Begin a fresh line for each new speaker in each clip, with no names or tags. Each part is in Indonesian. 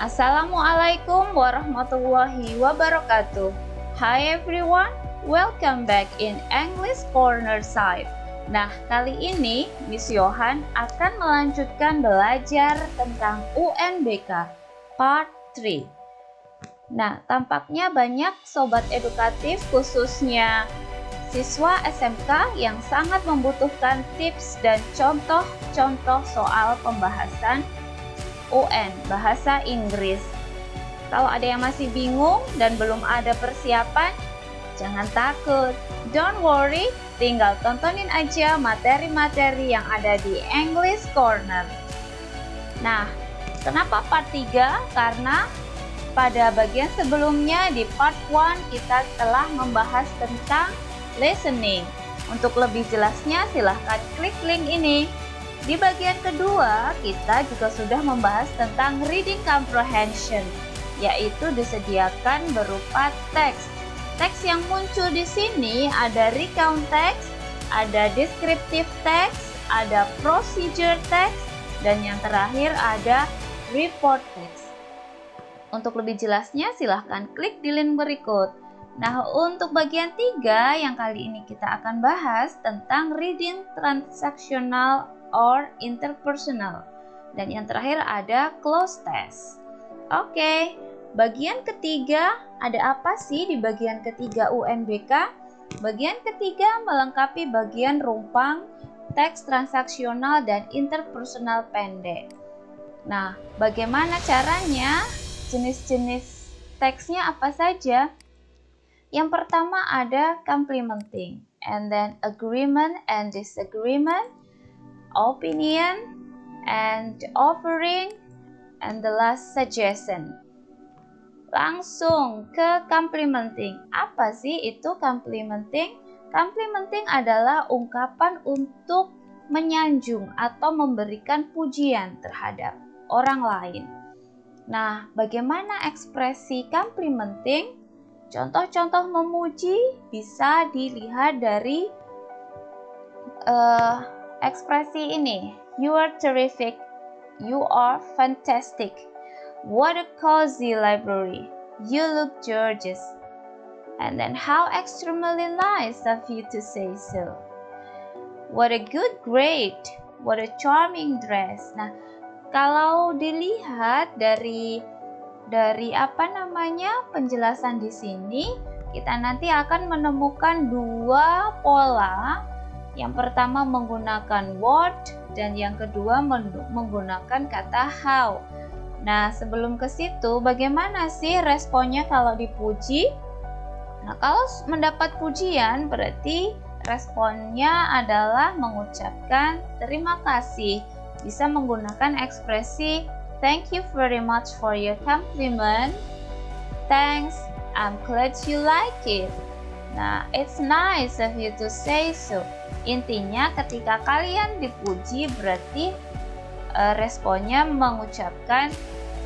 Assalamualaikum warahmatullahi wabarakatuh. Hi everyone, welcome back in English Corner Side. Nah, kali ini Miss Yohan akan melanjutkan belajar tentang UNBK Part 3. Nah, tampaknya banyak sobat edukatif khususnya siswa SMK yang sangat membutuhkan tips dan contoh-contoh soal pembahasan UN, bahasa Inggris. Kalau ada yang masih bingung dan belum ada persiapan, jangan takut. Don't worry, tinggal tontonin aja materi-materi yang ada di English Corner. Nah, kenapa part 3? Karena pada bagian sebelumnya di part 1 kita telah membahas tentang listening. Untuk lebih jelasnya silahkan klik link ini. Di bagian kedua, kita juga sudah membahas tentang reading comprehension, yaitu disediakan berupa teks. Teks yang muncul di sini ada recount text, ada descriptive text, ada procedure text, dan yang terakhir ada report text. Untuk lebih jelasnya, silahkan klik di link berikut. Nah, untuk bagian 3 yang kali ini kita akan bahas tentang reading transactional or interpersonal. Dan yang terakhir ada close test. Oke, bagian ketiga, ada apa sih di bagian ketiga UNBK? Bagian ketiga melengkapi bagian rumpang, teks transaksional dan interpersonal pendek. Nah, bagaimana caranya? Jenis-jenis teksnya apa saja? Yang pertama ada complimenting, and then agreement and disagreement, opinion, and offering, and the last suggestion. Langsung ke complimenting. Apa sih itu complimenting? Complimenting adalah ungkapan untuk menyanjung atau memberikan pujian terhadap orang lain. Nah, bagaimana ekspresi complimenting? Contoh-contoh memuji bisa dilihat dari ekspresi ini. You are terrific. You are fantastic. What a cozy library. You look gorgeous. And then how extremely nice of you to say so. What a good grade. What a charming dress. Nah, kalau dilihat dari penjelasan di sini, kita nanti akan menemukan dua pola. Yang pertama menggunakan what dan yang kedua menggunakan kata how. Nah, sebelum ke situ, bagaimana sih responnya kalau dipuji? Nah, kalau mendapat pujian berarti responnya adalah mengucapkan terima kasih. Bisa menggunakan ekspresi thank you very much for your compliment. Thanks, I'm glad you like it. Nah, it's nice of you to say so. Intinya ketika kalian dipuji berarti responnya mengucapkan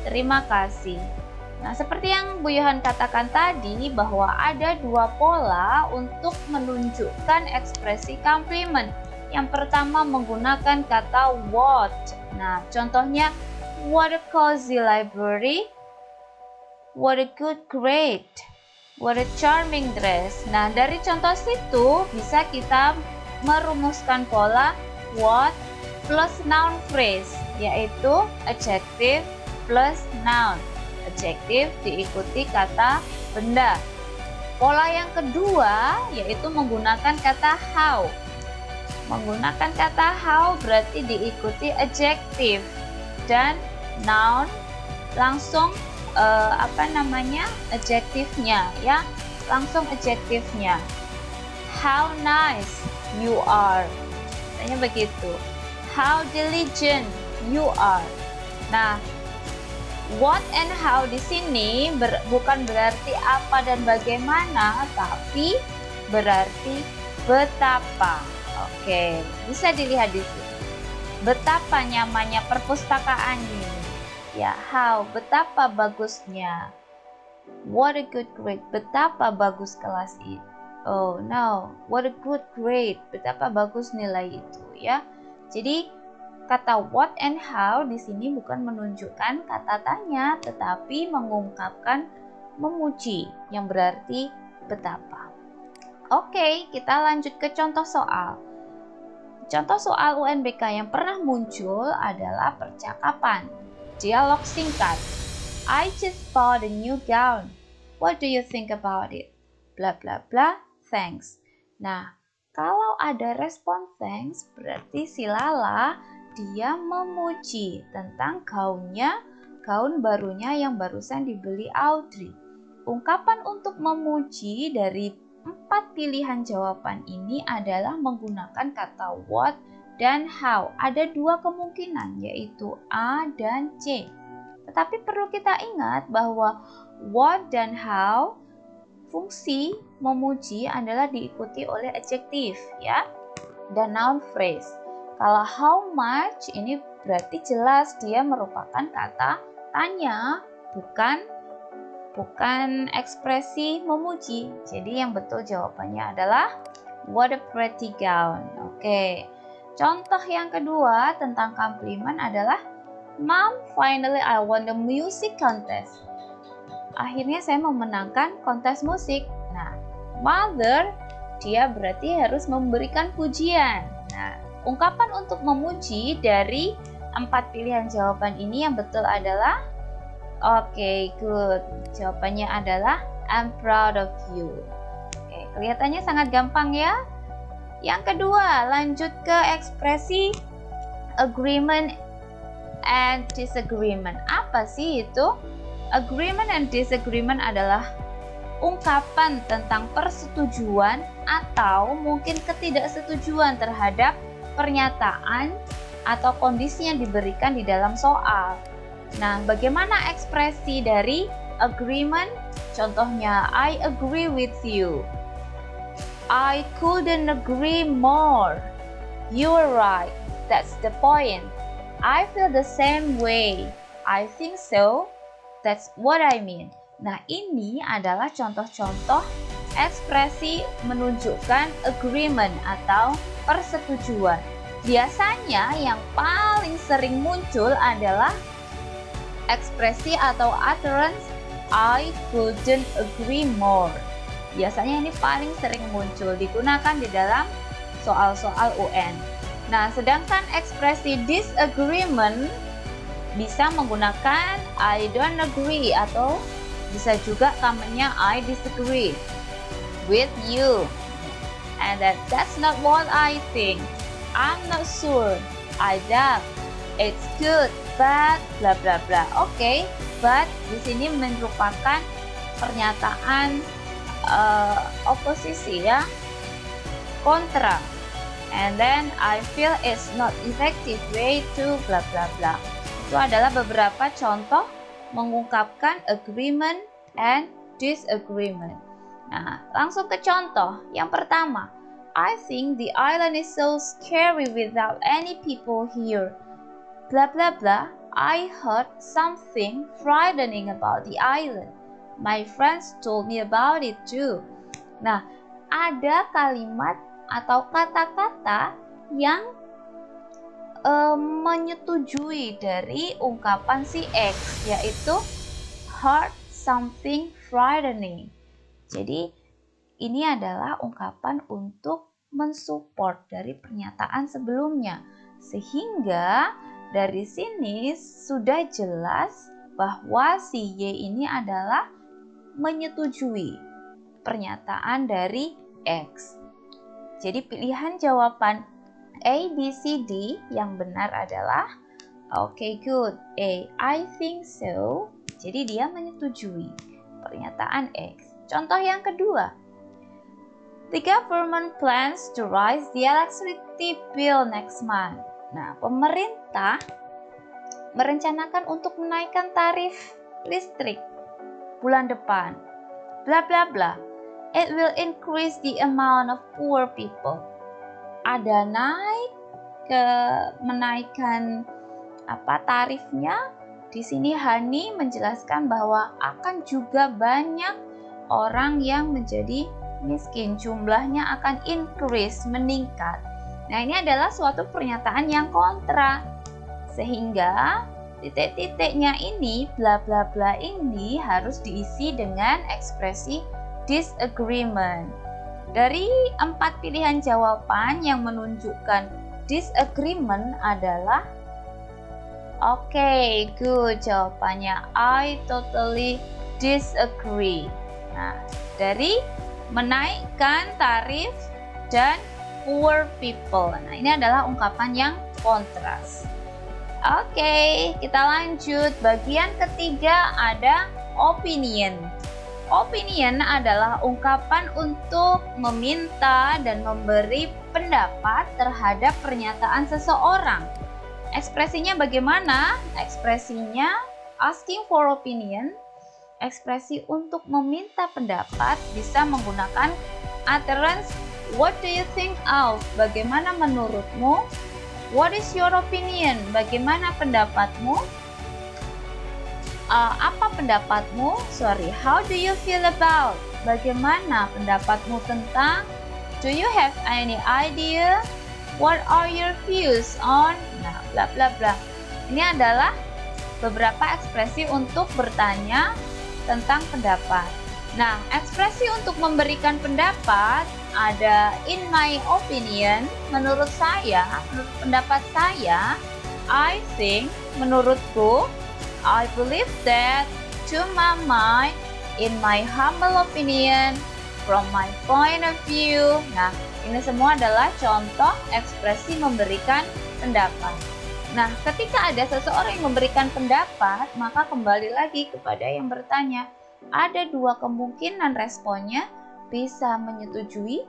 terima kasih. Nah, seperti yang Bu Yohan katakan tadi bahwa ada dua pola untuk menunjukkan ekspresi compliment. Yang pertama menggunakan kata what. Nah, contohnya what a cozy library. What a good grade. What a charming dress. Nah, dari contoh situ bisa kita merumuskan pola what plus noun phrase, yaitu adjective plus noun. Adjective diikuti kata benda. Pola yang kedua yaitu menggunakan kata how. Menggunakan kata how berarti diikuti adjective dan noun langsung adjektifnya ya, langsung adjektifnya. How nice you are. Katanya begitu. How diligent you are. Nah, what and how di sini bukan berarti apa dan bagaimana, tapi berarti betapa. Oke, bisa dilihat di sini. Betapa nyamannya perpustakaan ini. Ya, how, betapa bagusnya. What a good grade, betapa bagus kelas itu. Oh no, what a good grade, betapa bagus nilai itu ya. Jadi kata what and how di sini bukan menunjukkan kata tanya, tetapi mengungkapkan memuji, yang berarti betapa. Oke, kita lanjut ke contoh soal. Contoh soal UNBK yang pernah muncul adalah percakapan. Dialog singkat. I just bought a new gown. What do you think about it? Bla bla bla, thanks. Nah, kalau ada respon thanks, berarti si Lala dia memuji tentang gaun barunya yang barusan dibeli Audrey. Ungkapan untuk memuji dari 4 pilihan jawaban ini adalah menggunakan kata what dan how. Ada 2 kemungkinan, yaitu A dan C. Tetapi perlu kita ingat bahwa what dan how, fungsi memuji adalah diikuti oleh adjektif, ya, dan noun phrase. Kalau how much ini berarti jelas dia merupakan kata tanya, bukan ekspresi memuji. Jadi yang betul jawabannya adalah what a pretty gown. Oke. Contoh yang kedua tentang komplimen adalah Mom, finally I won the music contest. Akhirnya saya memenangkan kontes musik. Nah, mother dia berarti harus memberikan pujian. Nah, ungkapan untuk memuji dari 4 pilihan jawaban ini yang betul adalah oke, good. Jawabannya adalah I'm proud of you. Oke, kelihatannya sangat gampang ya. Yang kedua, lanjut ke ekspresi agreement and disagreement. Apa sih itu? Agreement and disagreement adalah ungkapan tentang persetujuan atau mungkin ketidaksetujuan terhadap pernyataan atau kondisi yang diberikan di dalam soal. Nah, bagaimana ekspresi dari agreement? Contohnya, I agree with you. I couldn't agree more. You're right. That's the point. I feel the same way. I think so. That's what I mean. Nah, ini adalah contoh-contoh ekspresi menunjukkan agreement atau persetujuan. Biasanya yang paling sering muncul adalah ekspresi atau utterance I couldn't agree more. Biasanya ini paling sering muncul, digunakan di dalam soal-soal UN. Nah, sedangkan ekspresi disagreement bisa menggunakan I don't agree atau bisa juga kamennya I disagree with you. And that's not what I think. I'm not sure. I doubt. It's good, but bla bla bla. Oke, but di sini merupakan pernyataan oposisi ya, kontra. And then I feel it's not effective way to bla bla bla. Itu adalah beberapa contoh mengungkapkan agreement and disagreement. Nah, langsung ke contoh. Yang pertama, I think the island is so scary without any people here. Blah blah blah. I heard something frightening about the island. My friends told me about it too. Nah, ada kalimat atau kata-kata yang menyetujui dari ungkapan si X, yaitu heard something frightening. Jadi ini adalah ungkapan untuk mensupport dari pernyataan sebelumnya, sehingga dari sini sudah jelas bahwa si Y ini adalah menyetujui pernyataan dari X. Jadi pilihan jawaban A, B, C, D yang benar adalah okay, good. A, I think so. Jadi dia menyetujui pernyataan X. Contoh yang kedua. The government plans to raise the electricity bill next month. Nah, pemerintah merencanakan untuk menaikkan tarif listrik bulan depan. Bla bla bla. It will increase the amount of poor people. Ada menaikkan tarifnya. Di sini Hani menjelaskan bahwa akan juga banyak orang yang menjadi miskin. Jumlahnya akan increase, meningkat. Nah, ini adalah suatu pernyataan yang kontra. Sehingga titik-titiknya ini, bla bla bla ini harus diisi dengan ekspresi disagreement. Dari 4 pilihan jawaban yang menunjukkan disagreement adalah good jawabannya I totally disagree. Nah, dari menaikkan tarif dan poor people. Nah, ini adalah ungkapan yang kontras. Kita lanjut. Bagian ketiga ada opinion. Opinion adalah ungkapan untuk meminta dan memberi pendapat terhadap pernyataan seseorang. Ekspresinya bagaimana? Ekspresinya asking for opinion. Ekspresi untuk meminta pendapat bisa menggunakan utterance what do you think of? Bagaimana menurutmu? What is your opinion? Bagaimana pendapatmu? Apa pendapatmu? How do you feel about? Bagaimana pendapatmu tentang? Do you have any idea? What are your views on? Nah, bla bla bla. Ini adalah beberapa ekspresi untuk bertanya tentang pendapat. Nah, ekspresi untuk memberikan pendapat ada in my opinion, menurut saya, menurut pendapat saya, I think, menurutku, I believe that, to my mind, in my humble opinion, from my point of view. Nah, ini semua adalah contoh ekspresi memberikan pendapat. Nah, ketika ada seseorang yang memberikan pendapat, maka kembali lagi kepada yang bertanya. Ada 2 kemungkinan responnya, bisa menyetujui,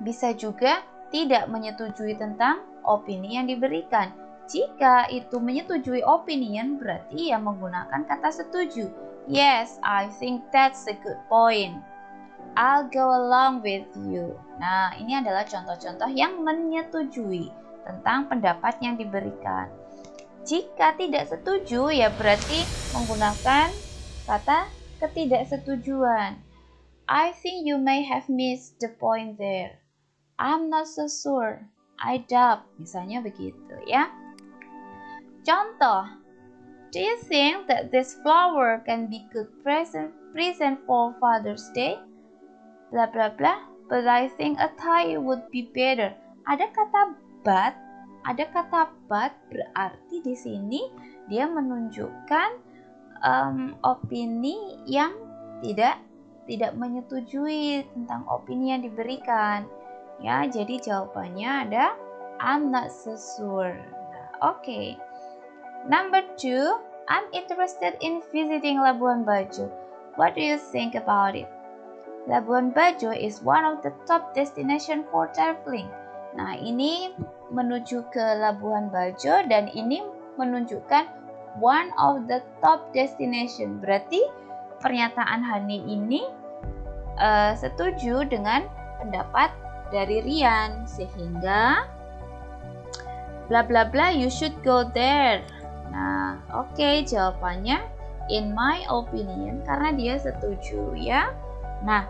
bisa juga tidak menyetujui tentang opini yang diberikan. Jika itu menyetujui opinion, berarti ia menggunakan kata setuju. Yes, I think that's a good point. I'll go along with you. Nah, ini adalah contoh-contoh yang menyetujui tentang pendapat yang diberikan. Jika tidak setuju, ya berarti menggunakan kata ketidaksetujuan. I think you may have missed the point there. I'm not so sure. I doubt. Misalnya begitu ya. Contoh. Do you think that this flower can be good present for Father's Day? Bla bla bla. But I think a tie would be better. Ada kata but. Ada kata but berarti di sini dia menunjukkan opini yang tidak menyetujui tentang opini yang diberikan. Ya, jadi jawabannya ada I'm not so sure. Nah, Number 2, I'm interested in visiting Labuan Bajo. What do you think about it? Labuan Bajo is one of the top destination for traveling. Nah, ini menuju ke Labuan Bajo dan ini menunjukkan one of the top destination. Berarti pernyataan Hani ini setuju dengan pendapat dari Rian, sehingga bla bla bla you should go there. Nah, jawabannya in my opinion karena dia setuju ya. Nah,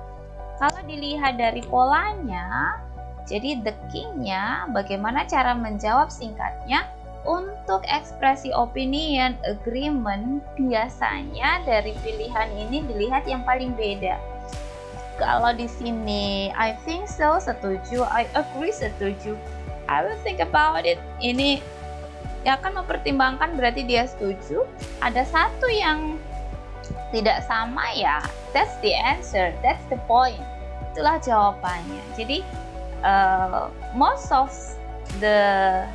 kalau dilihat dari polanya, jadi the king-nya bagaimana cara menjawab singkatnya? Untuk ekspresi opinion, agreement, biasanya dari pilihan ini dilihat yang paling beda. Kalau di sini, I think so, setuju, I agree, setuju, I will think about it, ini akan mempertimbangkan berarti dia setuju. Ada satu yang tidak sama ya, that's the answer, that's the point. Itulah jawabannya. Jadi, most of the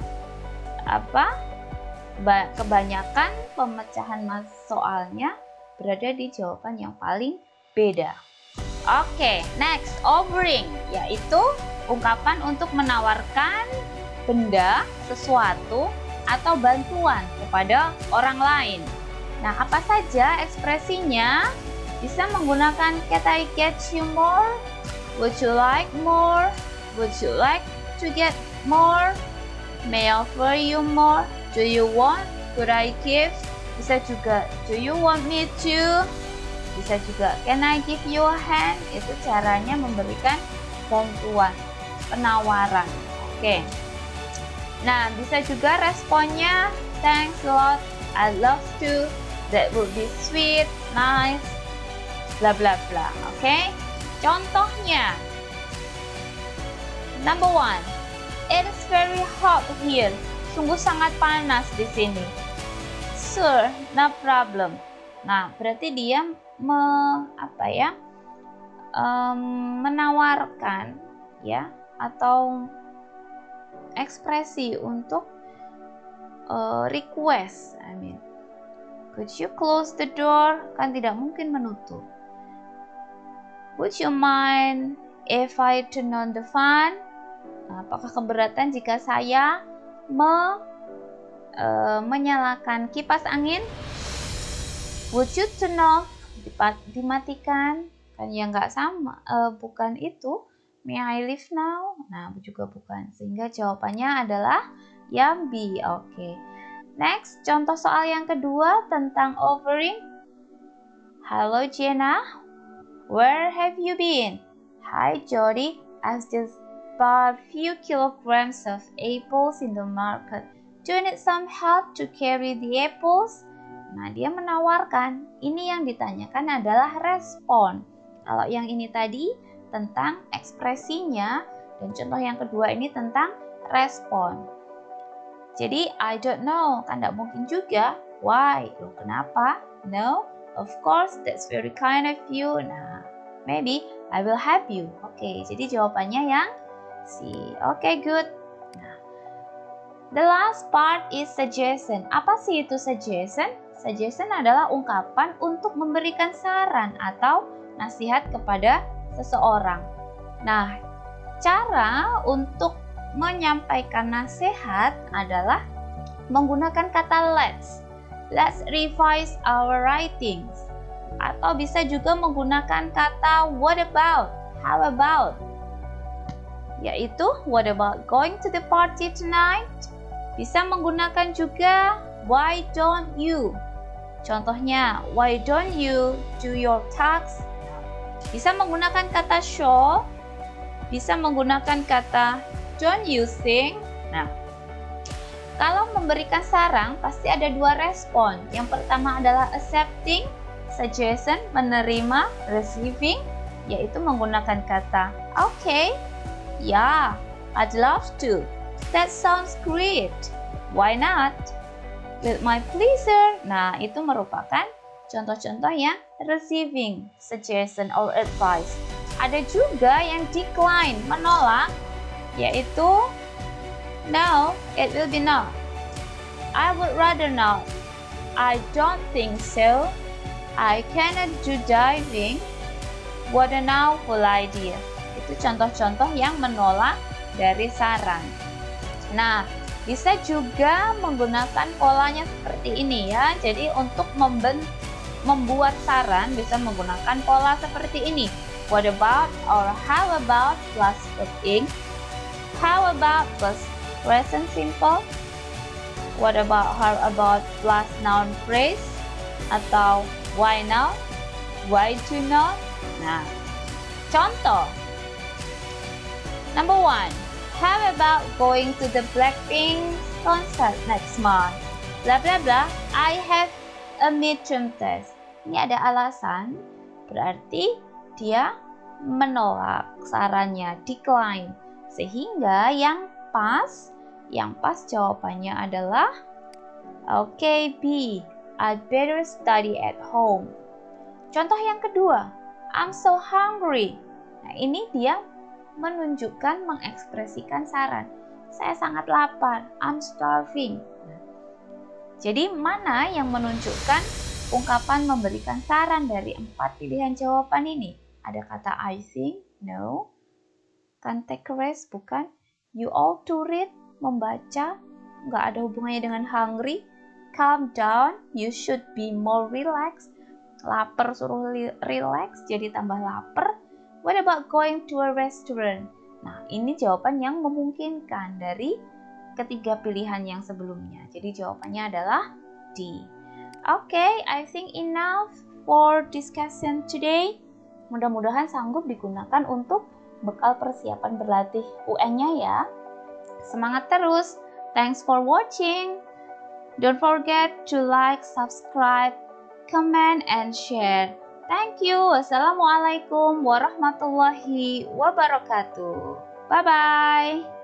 kebanyakan pemecahan soalnya berada di jawaban yang paling beda. Next, offering, yaitu ungkapan untuk menawarkan benda, sesuatu, atau bantuan kepada orang lain. Nah, apa saja ekspresinya? Bisa menggunakan can I get you more? Would you like more? Would you like to get more? May I offer you more? Do you want? Could I give? Bisa juga do you want me to? Bisa juga can I give you a hand? Itu caranya memberikan bantuan, penawaran. Nah, bisa juga responnya thanks a lot, I love to, that would be sweet, nice, bla bla bla. Oke? Contohnya. Number 1. It is very hot here. Sungguh sangat panas di sini. Sure, no problem. Nah, berarti dia menawarkan ya atau ekspresi untuk request. Could you close the door? Kan tidak mungkin menutup. Would you mind if I turn on the fan? Nah, apakah keberatan jika saya menyalakan kipas angin? Would you turn off? Dimatikan? Kan ya nggak sama, bukan itu. May I leave now? Nah, juga bukan. Sehingga jawabannya adalah Yummy. Oke. Next, contoh soal yang kedua tentang offering. Hello Jenna, where have you been? Hi Jody, I've just bought a few kilograms of apples in the market. Do you need some help to carry the apples? Nah, dia menawarkan. Ini yang ditanyakan adalah respon. Kalau yang ini tadi tentang ekspresinya, dan contoh yang kedua ini tentang respon. Jadi, I don't know, kan tidak mungkin juga. Why? Loh, kenapa? No, of course, that's very kind of you. Nah, maybe I will help you. Oke, jadi jawabannya yang C. Oke, good. Nah, the last part is suggestion. Apa sih itu suggestion? Suggestion adalah ungkapan untuk memberikan saran atau nasihat kepada seseorang. Nah, cara untuk menyampaikan nasihat adalah menggunakan kata let's. Let's revise our writings. Atau bisa juga menggunakan kata what about, how about. Yaitu what about going to the party tonight? Bisa menggunakan juga why don't you. Contohnya, why don't you do your tasks? Bisa menggunakan kata show, bisa menggunakan kata don't you think? Nah, kalau memberikan saran pasti ada dua respon. Yang pertama adalah accepting, suggestion, menerima, receiving, yaitu menggunakan kata okay, yeah, I'd love to, that sounds great, why not, with my pleasure. Nah, itu merupakan contoh-contoh yang receiving suggestion or advice. Ada juga yang decline, menolak, yaitu no, it will be not, I would rather not, I don't think so, I cannot do diving, what an awful idea. Itu contoh-contoh yang menolak dari saran. Nah, bisa juga menggunakan polanya seperti ini ya. Jadi untuk membuat saran bisa menggunakan pola seperti ini. What about or how about plus verb ing. How about plus present simple. What about, how about plus noun phrase. Atau why not, why to not. Nah, contoh. Number 1. How about going to the Blackpink concert next month? Bla bla bla. I have a midterm test. Ini ada alasan, berarti dia menolak sarannya, decline. Sehingga yang pas jawabannya adalah okay, B. I'd better study at home. Contoh yang kedua, I'm so hungry. Nah, ini dia menunjukkan, mengekspresikan saran. Saya sangat lapar, I'm starving. Jadi mana yang menunjukkan ungkapan memberikan saran dari 4 pilihan jawaban ini? Ada kata I think, no. Can take a rest, bukan. You ought to read, membaca, nggak ada hubungannya dengan hungry. Calm down, you should be more relaxed. Lapar suruh relax, jadi tambah lapar. What about going to a restaurant? Nah, ini jawaban yang memungkinkan dari ketiga pilihan yang sebelumnya. Jadi jawabannya adalah D. Okay, I think enough for discussion today. Mudah-mudahan sanggup digunakan untuk bekal persiapan berlatih UN-nya ya. Semangat terus. Thanks for watching. Don't forget to like, subscribe, comment, and share. Thank you. Wassalamualaikum warahmatullahi wabarakatuh. Bye-bye.